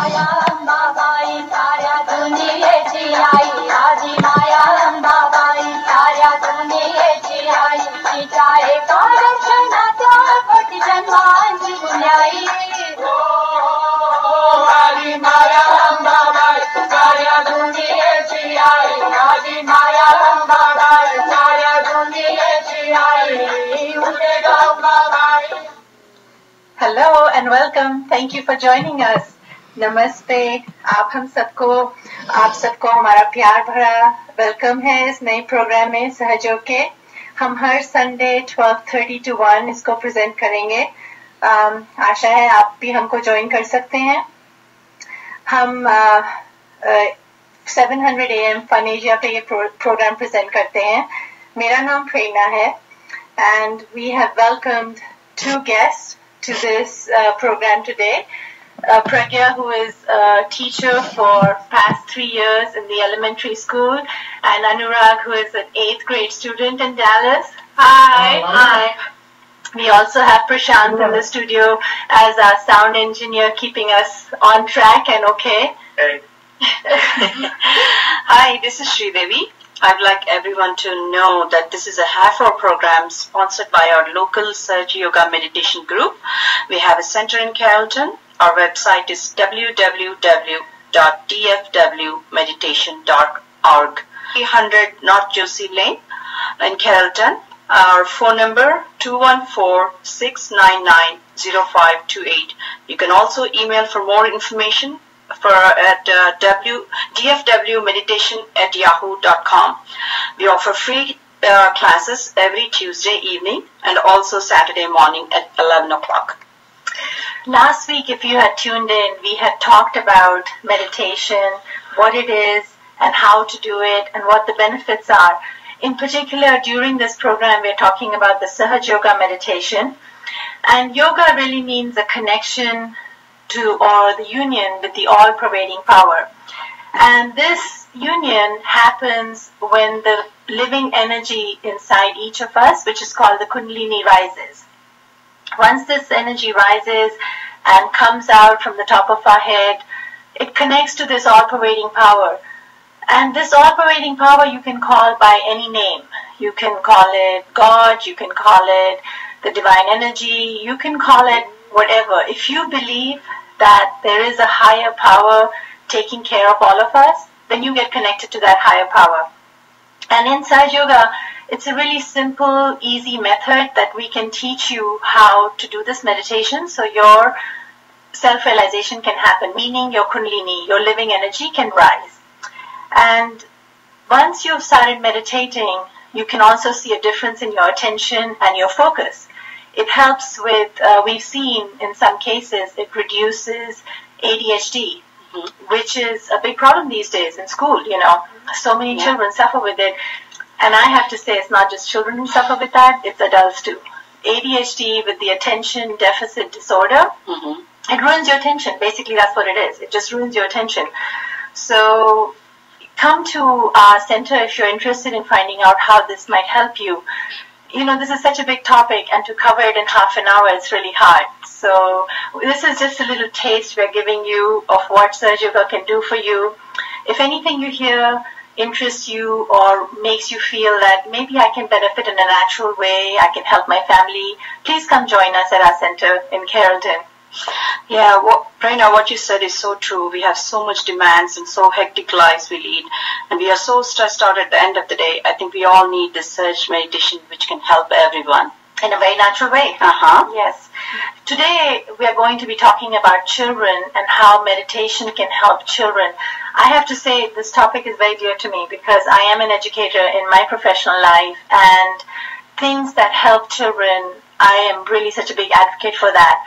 माया अंबाबाई साऱ्या दुनियेची आई, आजी माया अंबाबाई साऱ्या दुनियेची आई, तिच्या एका दर्शनाच्या कोटी जन्मांची पुण्याई. आजी माया अंबाबाई साऱ्या दुनियेची आई, आजी माया अंबाबाई साऱ्या दुनियेची आई, उठे ग Ambabai. Hello and welcome. Thank you for joining us. नमस्ते. आप सबको हमारा प्यार भरा वेलकम है इस नए प्रोग्राम में सहयोग के. हम हर संडे 12:30 to 1 इसको प्रेजेंट करेंगे. आशा है आप भी हमको ज्वाइन कर सकते हैं. हम 700 AM फन एशिया पे ये प्रोग्राम प्रेजेंट करते हैं. मेरा नाम प्रेरणा है and we have welcomed two guests to this program today. Pragya, who is a teacher for past 3 years in the elementary school, and Anurag, who is an 8th grade student in Dallas. Hi. Hi. We also have Prashant in the studio as our sound engineer, keeping us on track and okay. Hey. Hi, this is Sridevi. I'd like everyone to know that this is a half-hour program sponsored by our local Sahaj Yoga meditation group. We have a center in Carrollton. Our website is www.dfwmeditation.org. 300 North Josie Lane in Carrollton. Our phone number 214-699-0528. You can also email for more information at dfwmeditation@yahoo.com. We offer free classes every Tuesday evening and also Saturday morning at 11 o'clock. Last week, if you had tuned in, we had talked about meditation, what it is and how to do it and what the benefits are. In particular, during this program, we're talking about the Sahaj Yoga meditation. And yoga really means a connection to or the union with the all-pervading power. And this union happens when the living energy inside each of us, which is called the Kundalini, rises. Once this energy rises and comes out from the top of our head, it connects to this all-pervading power. And this all-pervading power you can call by any name. You can call it God, you can call it the divine energy, you can call it whatever. If you believe that there is a higher power taking care of all of us, then you get connected to that higher power. And in Sahaj Yoga, it's a really simple, easy method that we can teach you how to do this meditation so your self-realization can happen, meaning your Kundalini, your living energy can rise. And once you've started meditating, you can also see a difference in your attention and your focus. It helps with, we've seen in some cases, it reduces ADHD, which is a big problem these days in school, you know. So many children suffer with it. And I have to say, it's not just children who suffer with that, it's adults too. ADHD with the attention deficit disorder, it ruins your attention. Basically, that's what it is. It just ruins your attention. So come to our center if you're interested in finding out how this might help you. You know, this is such a big topic, and to cover it in half an hour is really hard. So this is just a little taste we're giving you of what Sahaj Yoga can do for you. If anything you hear interests you or makes you feel that maybe I can benefit in a natural way, I can help my family, please come join us at our center in Carrollton. Yeah, Prerna, what you said is so true. We have so much demands and so hectic lives we lead, and we are so stressed out at the end of the day. I think we all need this Sahaj meditation which can help everyone. In a very natural way. Yes. Today we are going to be talking about children and how meditation can help children. I have to say this topic is very dear to me because I am an educator in my professional life, and things that help children, I am really such a big advocate for that.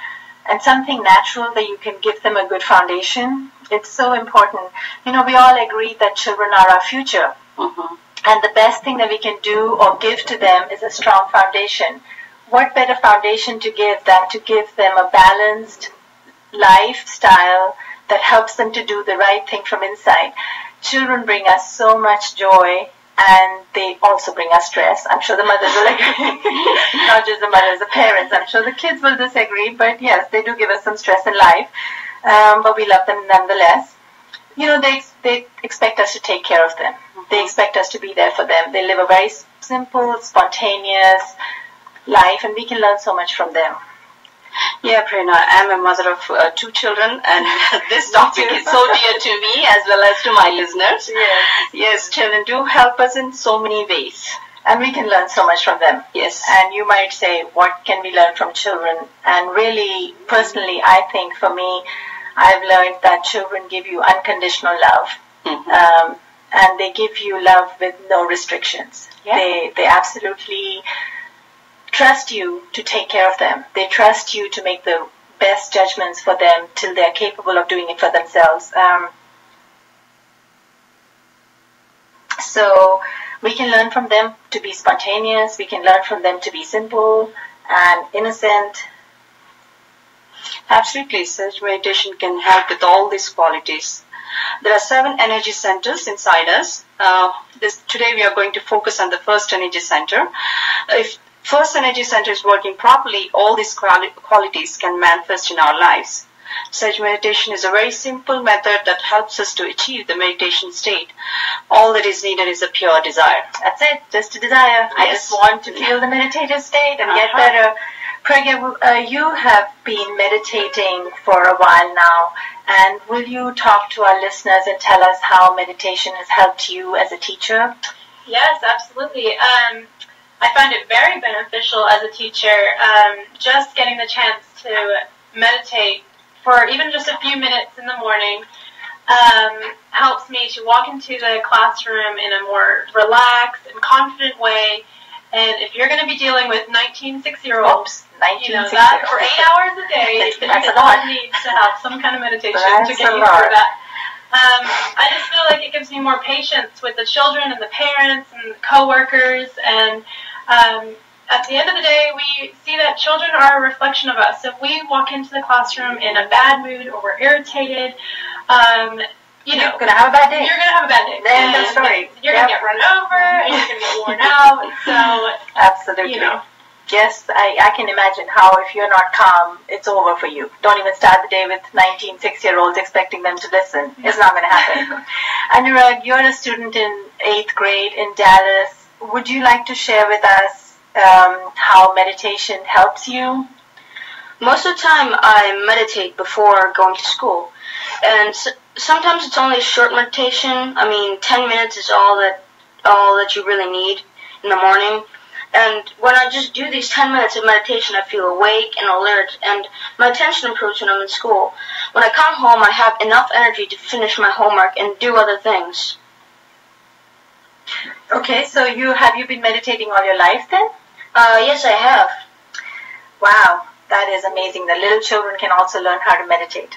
And something natural that you can give them a good foundation. It's so important. You know, we all agree that children are our future. And the best thing that we can do or give to them is a strong foundation. What better foundation to give than to give them a balanced lifestyle that helps them to do the right thing from inside. Children bring us so much joy, and they also bring us stress. I'm sure the mothers will agree. Not just the mothers, the parents. I'm sure the kids will disagree, but yes, they do give us some stress in life. but we love them nonetheless. You know, they expect us to take care of them. They expect us to be there for them. They live a very simple, spontaneous life, and we can learn so much from them. Yeah, Prerna, I'm a mother of 2 children, and this topic is so dear to me as well as to my listeners. Yes, children do help us in so many ways. And we can learn so much from them. Yes. And you might say, what can we learn from children? And really, personally, I think for me, I've learned that children give you unconditional love. And they give you love with no restrictions. Yeah. They absolutely trust you to take care of them. They trust you to make the best judgments for them till they're capable of doing it for themselves. So we can learn from them to be spontaneous. We can learn from them to be simple and innocent. Absolutely. Sage meditation can help with all these qualities. There are 7 energy centers inside us. Today we are going to focus on the first energy center. If first energy center is working properly, all these qualities can manifest in our lives. Sage meditation is a very simple method that helps us to achieve the meditation state. All that is needed is a pure desire. That's it, just a desire. Yes. I just want to feel the meditative state and get better. Pragya, you have been meditating for a while now, and will you talk to our listeners and tell us how meditation has helped you as a teacher? Yes, absolutely. I find it very beneficial as a teacher, just getting the chance to meditate for even just a few minutes in the morning helps me to walk into the classroom in a more relaxed and confident way. And if you're going to be dealing with 19 6-year-olds, you know, that for 8 hours a day, that's a lot. Need to have some kind of meditation to get you through that. I just feel like it gives me more patience with the children and the parents and the coworkers, and at the end of the day, we see that children are a reflection of us. If we walk into the classroom in a bad mood or we're irritated, you're going to have a bad day. You're going to have a bad day. End of story. You're going to get run over, and you're going to get worn out. So, absolutely. You know. Yes, I can imagine how if you're not calm, it's over for you. Don't even start the day with 19 6-year-olds expecting them to listen. It's not going to happen. Anurag, you're a student in 8th grade in Dallas. Would you like to share with us how meditation helps you? Most of the time, I meditate before going to school. And sometimes it's only a short meditation. I mean, 10 minutes is all that you really need in the morning. And when I just do these 10 minutes of meditation, I feel awake and alert, and my attention improves when I'm in school. When I come home, I have enough energy to finish my homework and do other things. Okay, so have you been meditating all your life then? Yes, I have. Wow, that is amazing. The little children can also learn how to meditate.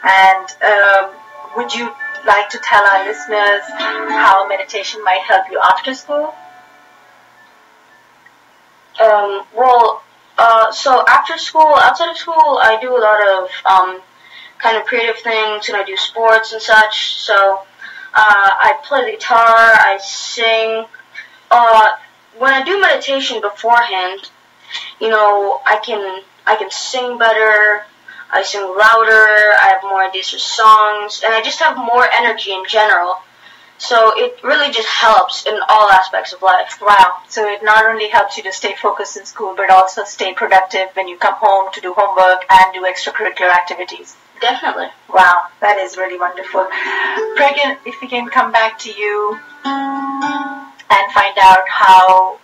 And would you like to tell our listeners how meditation might help you after school? So after school, outside of school, I do a lot of kind of creative things, and I do sports and such. So I play the guitar, I sing. When I do meditation beforehand, you know, I can sing better. I sing louder, I have more ideas for songs, and I just have more energy in general. So it really just helps in all aspects of life. Wow. So it not only helps you to stay focused in school, but also stay productive when you come home to do homework and do extracurricular activities. Definitely. Wow, that is really wonderful. Pragya, if we can come back to you and find out how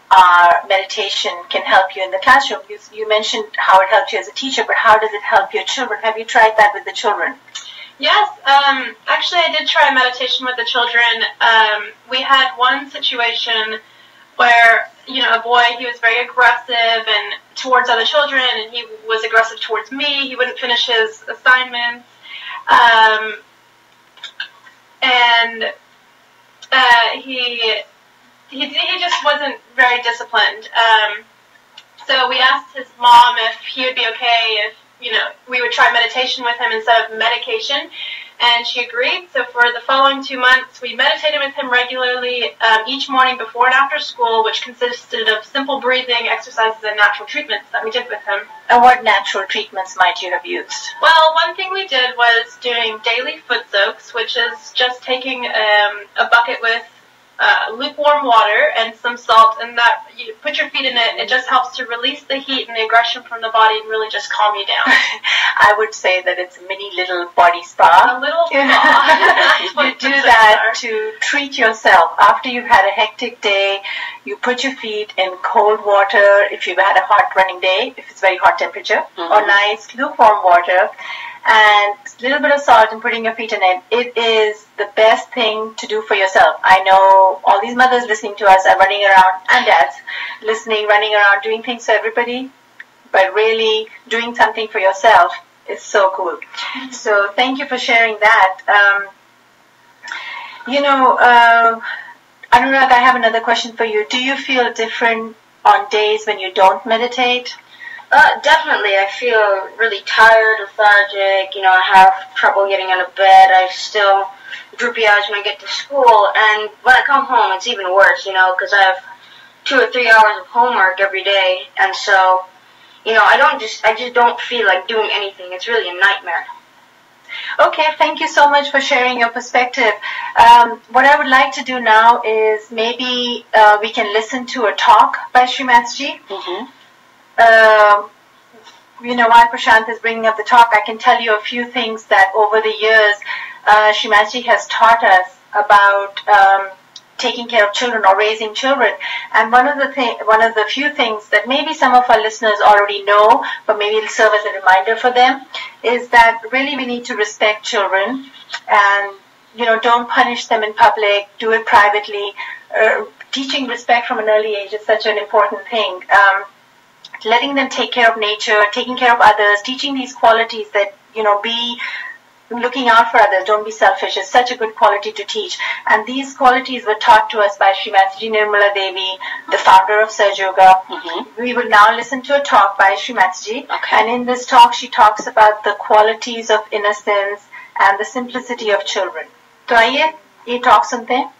meditation can help you in the classroom. You mentioned how it helped you as a teacher, but how does it help your children? Have you tried that with the children? Yes, actually I did try meditation with the children. We had one situation where, you know, a boy, he was very aggressive and towards other children, and he was aggressive towards me. He wouldn't finish his assignments. He just wasn't very disciplined. So we asked his mom if he would be okay if we would try meditation with him instead of medication. And she agreed. So for the following 2 months, we meditated with him regularly each morning before and after school, which consisted of simple breathing exercises and natural treatments that we did with him. And what natural treatments might you have used? Well, one thing we did was doing daily foot soaks, which is just taking a bucket with lukewarm water and some salt, and that you put your feet in it. It just helps to release the heat and the aggression from the body and really just calm you down. I would say that it's a mini little body spa. A little spa. You do that to treat yourself. After you've had a hectic day, you put your feet in cold water if you've had a hot running day, if it's very hot temperature, or nice lukewarm water, and a little bit of salt and putting your feet in it. It is the best thing to do for yourself. I know all these mothers listening to us are running around, and dads listening, running around, doing things for everybody, but really doing something for yourself is so cool. So thank you for sharing that. Anurag, I have another question for you. Do you feel different on days when you don't meditate? Definitely. I feel really tired, lethargic. I have trouble getting out of bed. I still droopy eyes when I get to school. And when I come home, it's even worse, because I have 2 or 3 hours of homework every day. And so, I just don't feel like doing anything. It's really a nightmare. Okay, thank you so much for sharing your perspective. What I would like to do now is maybe we can listen to a talk by Srimathji. While Prashant is bringing up the talk, I can tell you a few things that over the years Srimathji has taught us about taking care of children or raising children. And one of the few things that maybe some of our listeners already know, but maybe it'll serve as a reminder for them, is that really we need to respect children and don't punish them in public, do it privately. Teaching respect from an early age is such an important thing. Letting them take care of nature, taking care of others, teaching these qualities that, be looking out for others, don't be selfish, is such a good quality to teach. And these qualities were taught to us by Srimathji Nirmala Devi, the founder of Sahaj Yoga. We will now listen to a talk by Srimathji. And in this talk, she talks about the qualities of innocence and the simplicity of children. तो आइए ये talk सुनते हैं.